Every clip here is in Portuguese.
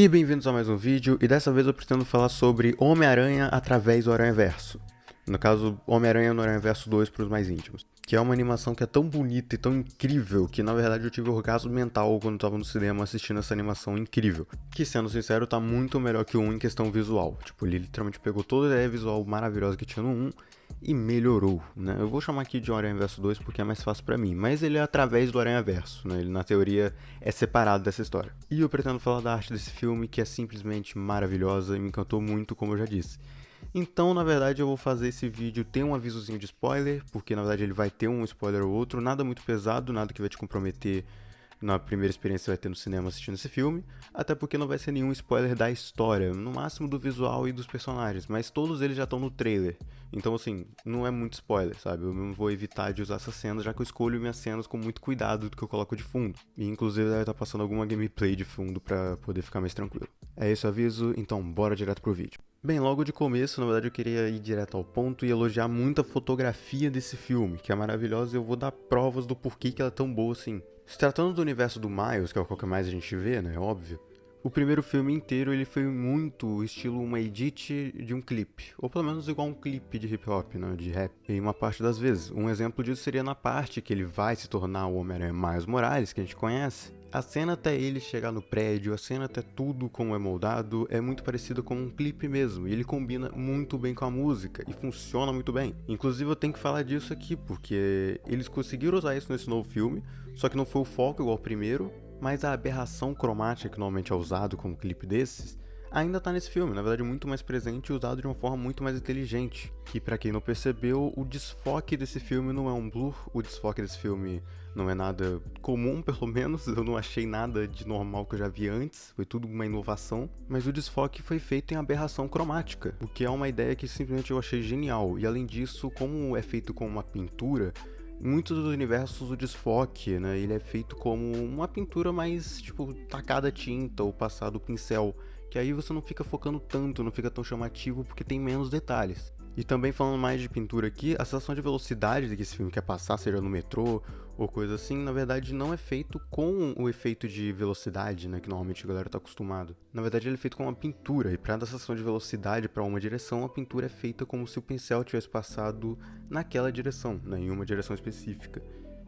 E bem-vindos a mais um vídeo, e dessa vez eu pretendo falar sobre Homem-Aranha através do Aranhaverso. No caso, Homem-Aranha no Aranhaverso 2 para os mais íntimos. Que é uma animação que é tão bonita e tão incrível que, na verdade, eu tive orgasmo mental quando estava no cinema assistindo essa animação incrível. Que, sendo sincero, tá muito melhor que o 1 em questão visual. Tipo, ele literalmente pegou toda a ideia visual maravilhosa que tinha no 1 e melhorou, né? Eu vou chamar aqui de Aranhaverso 2 porque é mais fácil pra mim, mas ele é através do Aranhaverso, né? Ele, na teoria, é separado dessa história. E eu pretendo falar da arte desse filme, que é simplesmente maravilhosa e me encantou muito, como eu já disse. Então, na verdade, eu vou fazer esse vídeo, tem um avisozinho de spoiler, porque na verdade ele vai ter um spoiler ou outro, nada muito pesado, nada que vai te comprometer na primeira experiência que você vai ter no cinema assistindo esse filme, até porque não vai ser nenhum spoiler da história, no máximo do visual e dos personagens, mas todos eles já estão no trailer, então assim, não é muito spoiler, sabe? Eu não vou evitar de usar essas cenas, já que eu escolho minhas cenas com muito cuidado do que eu coloco de fundo, e inclusive deve estar passando alguma gameplay de fundo pra poder ficar mais tranquilo. É esse o aviso, então bora direto pro vídeo. Bem, logo de começo, na verdade, eu queria ir direto ao ponto e elogiar muito a fotografia desse filme, que é maravilhosa, e eu vou dar provas do porquê que ela é tão boa assim. Se tratando do universo do Miles, que é o que mais a gente vê, né, óbvio, o primeiro filme inteiro ele foi muito estilo uma edit de um clipe, ou pelo menos igual um clipe de hip hop, né, de rap, em uma parte das vezes. Um exemplo disso seria na parte que ele vai se tornar o Homem-Aranha Miles Morales, que a gente conhece. A cena até ele chegar no prédio, a cena até tudo como é moldado, é muito parecida com um clipe mesmo, e ele combina muito bem com a música, e funciona muito bem. Inclusive eu tenho que falar disso aqui, porque eles conseguiram usar isso nesse novo filme, só que não foi o foco igual ao primeiro, mas a aberração cromática que normalmente é usado como clipe desses, ainda tá nesse filme, na verdade muito mais presente e usado de uma forma muito mais inteligente. Que pra quem não percebeu, o desfoque desse filme não é um blur, o desfoque desse filme não é nada comum, pelo menos, eu não achei nada de normal que eu já vi antes, foi tudo uma inovação, mas o desfoque foi feito em aberração cromática, o que é uma ideia que simplesmente eu achei genial, e além disso, como é feito com uma pintura, em muitos dos universos o desfoque, né, ele é feito como uma pintura mais, tipo, tacada tinta ou passado pincel, que aí você não fica focando tanto, não fica tão chamativo porque tem menos detalhes. E também falando mais de pintura aqui, a sensação de velocidade que esse filme quer passar, seja no metrô ou coisa assim, na verdade não é feito com o efeito de velocidade, né, que normalmente a galera tá acostumado. Na verdade ele é feito com uma pintura, e para dar a sensação de velocidade para uma direção, a pintura é feita como se o pincel tivesse passado naquela direção, né, em uma direção específica.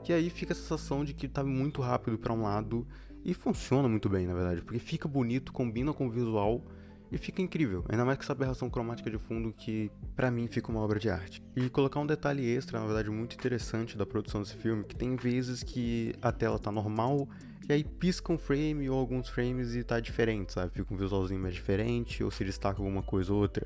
Que aí fica a sensação de que tá muito rápido para um lado e funciona muito bem, na verdade, porque fica bonito, combina com o visual e fica incrível, ainda mais com essa aberração cromática de fundo que, pra mim, fica uma obra de arte. E colocar um detalhe extra, na verdade, muito interessante da produção desse filme, que tem vezes que a tela tá normal, e aí pisca um frame ou alguns frames e tá diferente, sabe? Fica um visualzinho mais diferente, ou se destaca alguma coisa ou outra.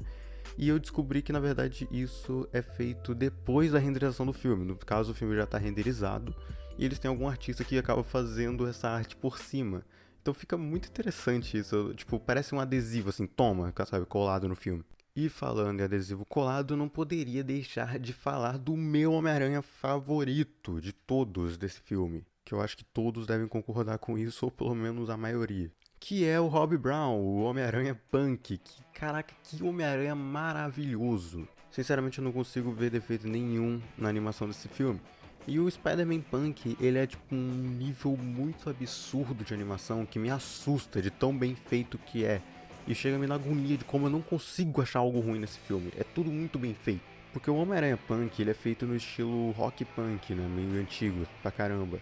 E eu descobri que, na verdade, isso é feito depois da renderização do filme. No caso, o filme já tá renderizado, e eles têm algum artista que acaba fazendo essa arte por cima. Então fica muito interessante isso, tipo, parece um adesivo assim, toma, sabe, colado no filme. E falando em adesivo colado, eu não poderia deixar de falar do meu Homem-Aranha favorito de todos desse filme. Que eu acho que todos devem concordar com isso, ou pelo menos a maioria. Que é o Robbie Brown, o Homem-Aranha Punk. Que, caraca, que Homem-Aranha maravilhoso. Sinceramente, eu não consigo ver defeito nenhum na animação desse filme. E o Spider-Man Punk, ele é tipo um nível muito absurdo de animação que me assusta de tão bem feito que é. E chega a me dar agonia de como eu não consigo achar algo ruim nesse filme. É tudo muito bem feito. Porque o Homem-Aranha Punk, ele é feito no estilo rock punk, né? Meio antigo pra caramba.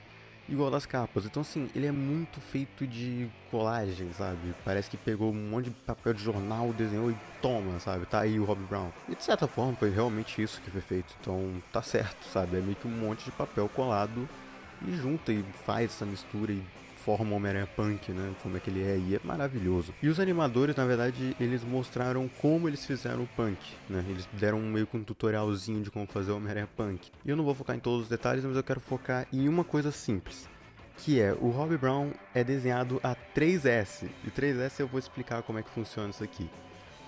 Igual das capas. Então assim, ele é muito feito de colagem, sabe? Parece que pegou um monte de papel de jornal, desenhou e toma, sabe? Tá aí o Robbie Brown. E de certa forma foi realmente isso que foi feito. Então tá certo, sabe? É meio que um monte de papel colado e junta e faz essa mistura e forma o Homem-Aranha Punk, né? Como é que ele é, e é maravilhoso. E os animadores, na verdade, eles mostraram como eles fizeram o Punk, né? Eles deram meio que um tutorialzinho de como fazer o Homem-Aranha Punk. E eu não vou focar em todos os detalhes, mas eu quero focar em uma coisa simples. Que é, o Robbie Brown é desenhado a 3S. E 3S eu vou explicar como é que funciona isso aqui.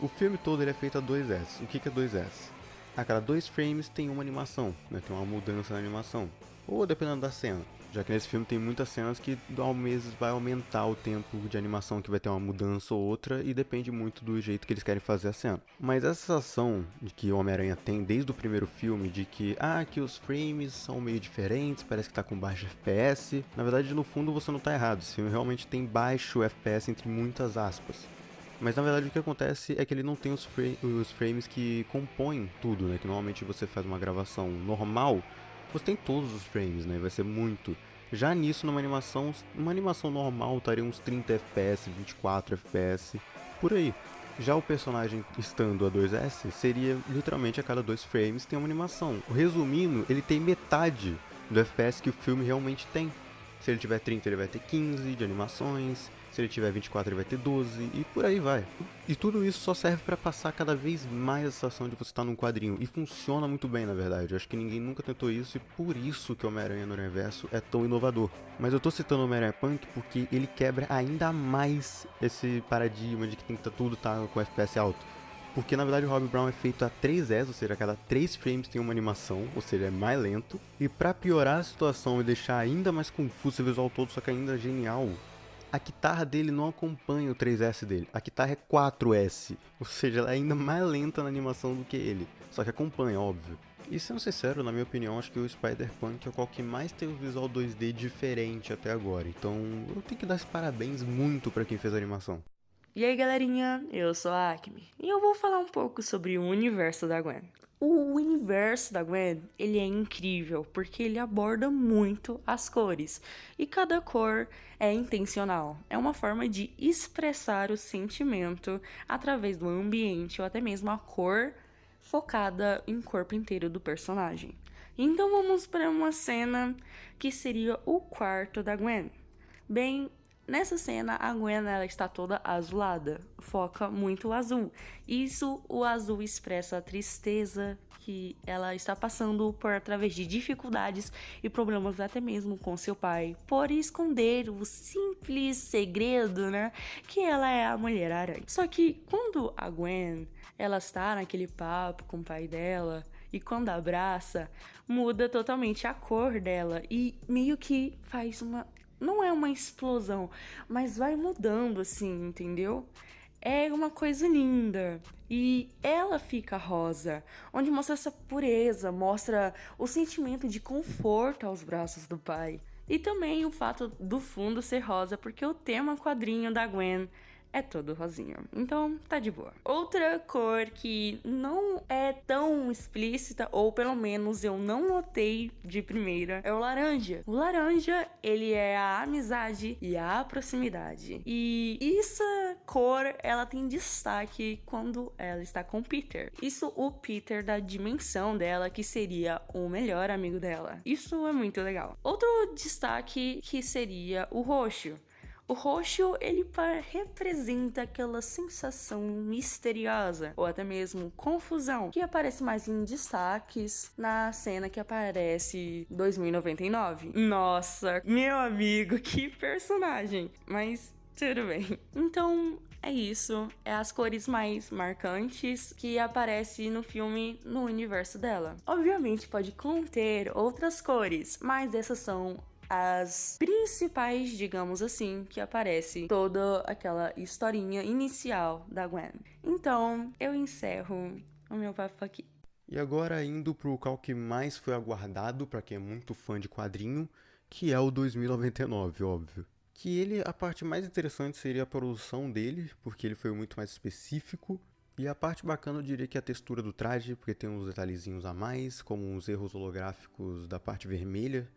O filme todo ele é feito a 2S. O que é 2S? A cada 2 frames tem uma animação, né? Tem uma mudança na animação. ou dependendo da cena. Já que nesse filme tem muitas cenas que ao meses vai aumentar o tempo de animação, que vai ter uma mudança ou outra, e depende muito do jeito que eles querem fazer a cena. Mas essa sensação de que o Homem-Aranha tem desde o primeiro filme, de que os frames são meio diferentes, parece que tá com baixo FPS, na verdade no fundo você não tá errado, esse filme realmente tem baixo FPS entre muitas aspas. Mas na verdade o que acontece é que ele não tem os frames que compõem tudo, né? Que normalmente você faz uma gravação normal, você tem todos os frames, né? Vai ser muito. Já nisso, uma animação normal estaria uns 30 FPS, 24 FPS, por aí. Já o personagem estando a 2S, seria literalmente a cada 2 frames tem uma animação. Resumindo, ele tem metade do FPS que o filme realmente tem. Se ele tiver 30, ele vai ter 15 de animações. Se ele tiver 24, ele vai ter 12 e por aí vai. E tudo isso só serve para passar cada vez mais a sensação de você estar num quadrinho. E funciona muito bem, na verdade. Eu acho que ninguém nunca tentou isso e por isso que o Homem-Aranha no Universo é tão inovador. Mas eu tô citando o Homem-Aranha Punk porque ele quebra ainda mais esse paradigma de que tem que tudo tá com FPS alto. Porque na verdade o Rob Brown é feito a 3S, ou seja, a cada 3 frames tem uma animação, ou seja, é mais lento. E pra piorar a situação e deixar ainda mais confuso o visual todo, só que ainda genial, a guitarra dele não acompanha o 3S dele. A guitarra é 4S, ou seja, ela é ainda mais lenta na animação do que ele. Só que acompanha, óbvio. E sendo sincero, na minha opinião, acho que o Spider-Punk é o qual que mais tem o visual 2D diferente até agora. Então eu tenho que dar os parabéns muito pra quem fez a animação. E aí, galerinha, eu sou a Acme e eu vou falar um pouco sobre o universo da Gwen. O universo da Gwen, ele é incrível porque ele aborda muito as cores e cada cor é intencional. É uma forma de expressar o sentimento através do ambiente ou até mesmo a cor focada em corpo inteiro do personagem. Então vamos para uma cena que seria o quarto da Gwen. Bem, nessa cena, a Gwen ela está toda azulada, foca muito o azul. Isso, o azul expressa a tristeza que ela está passando por através de dificuldades e problemas até mesmo com seu pai, por esconder o simples segredo, né, que ela é a Mulher-Aranha. Só que quando a Gwen ela está naquele papo com o pai dela, e quando abraça, muda totalmente a cor dela e meio que faz uma, não é uma explosão, mas vai mudando assim, entendeu? É uma coisa linda. E ela fica rosa, onde mostra essa pureza, mostra o sentimento de conforto aos braços do pai. E também o fato do fundo ser rosa, porque o tema quadrinho da Gwen é todo rosinho. Então, tá de boa. Outra cor que não é tão explícita, ou pelo menos eu não notei de primeira, é o laranja. O laranja, ele é a amizade e a proximidade. E essa cor, ela tem destaque quando ela está com o Peter. Isso o Peter da dimensão dela, que seria o melhor amigo dela. Isso é muito legal. Outro destaque que seria o roxo. O roxo, ele representa aquela sensação misteriosa, ou até mesmo confusão, que aparece mais em destaques na cena que aparece 2099. Nossa, meu amigo, que personagem! Mas tudo bem. Então, é isso. É as cores mais marcantes que aparecem no filme no universo dela. Obviamente pode conter outras cores, mas essas são as principais, digamos assim, que aparece toda aquela historinha inicial da Gwen. Então, eu encerro o meu papo aqui. E agora indo pro qual que mais foi aguardado pra quem é muito fã de quadrinho, que é o 2099, óbvio. Que ele, a parte mais interessante seria a produção dele, porque ele foi muito mais específico. E a parte bacana eu diria que é a textura do traje, porque tem uns detalhezinhos a mais, como uns erros holográficos da parte vermelha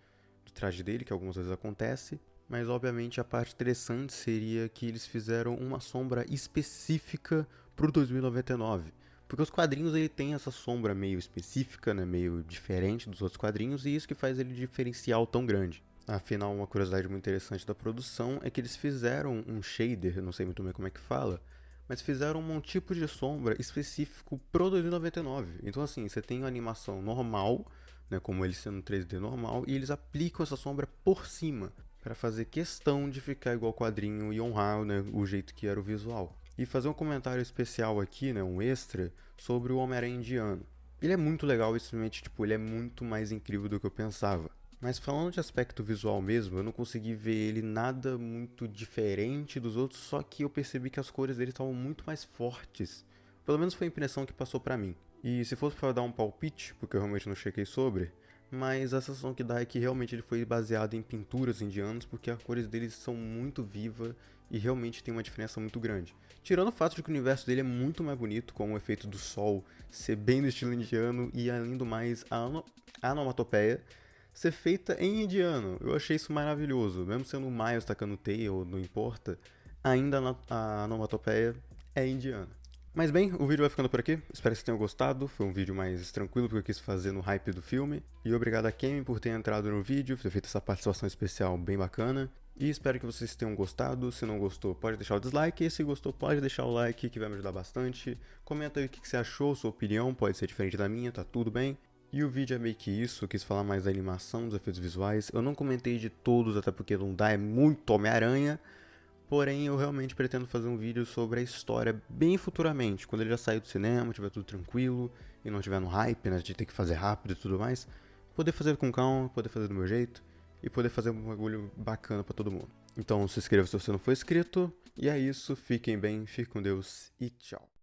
do traje dele, que algumas vezes acontece. Mas obviamente a parte interessante seria que eles fizeram uma sombra específica pro 2099. Porque os quadrinhos ele tem essa sombra meio específica, né, meio diferente dos outros quadrinhos, e isso que faz ele diferencial tão grande. Afinal, uma curiosidade muito interessante da produção é que eles fizeram um shader, eu não sei muito bem como é que fala, mas fizeram um tipo de sombra específico pro 2099. Então assim, você tem uma animação normal, né, como ele sendo 3D normal, e eles aplicam essa sombra por cima, para fazer questão de ficar igual ao quadrinho e honrar, né, o jeito que era o visual. E fazer um comentário especial aqui, né, um extra, sobre o Homem-Aranha indiano. Ele é muito legal, simplesmente, tipo, ele é muito mais incrível do que eu pensava. Mas falando de aspecto visual mesmo, eu não consegui ver ele nada muito diferente dos outros, só que eu percebi que as cores dele estavam muito mais fortes. Pelo menos foi a impressão que passou pra mim. E se fosse pra dar um palpite, porque eu realmente não chequei sobre, mas a sensação que dá é que realmente ele foi baseado em pinturas indianas, porque as cores deles são muito vivas e realmente tem uma diferença muito grande. Tirando o fato de que o universo dele é muito mais bonito, com o efeito do sol ser bem do estilo indiano e além do mais a onomatopeia ser feita em indiano. Eu achei isso maravilhoso. Mesmo sendo o Miles tacando teia ou não importa, ainda a onomatopeia é indiana. Mas bem, o vídeo vai ficando por aqui. Espero que vocês tenham gostado. Foi um vídeo mais tranquilo porque eu quis fazer no hype do filme. E obrigado a Kemi por ter entrado no vídeo, ter feito essa participação especial bem bacana. E espero que vocês tenham gostado. Se não gostou, pode deixar o dislike. E se gostou, pode deixar o like, que vai me ajudar bastante. Comenta aí o que você achou, sua opinião. Pode ser diferente da minha, tá tudo bem. E o vídeo é meio que isso, eu quis falar mais da animação, dos efeitos visuais. Eu não comentei de todos, até porque não dá, é muito Homem-Aranha. Porém, eu realmente pretendo fazer um vídeo sobre a história bem futuramente, quando ele já sair do cinema, tiver tudo tranquilo e não tiver no hype, né, de ter que fazer rápido e tudo mais. Poder fazer com calma, poder fazer do meu jeito e poder fazer um bagulho bacana pra todo mundo. Então se inscreva se você não for inscrito. E é isso, fiquem bem, fiquem com Deus e tchau.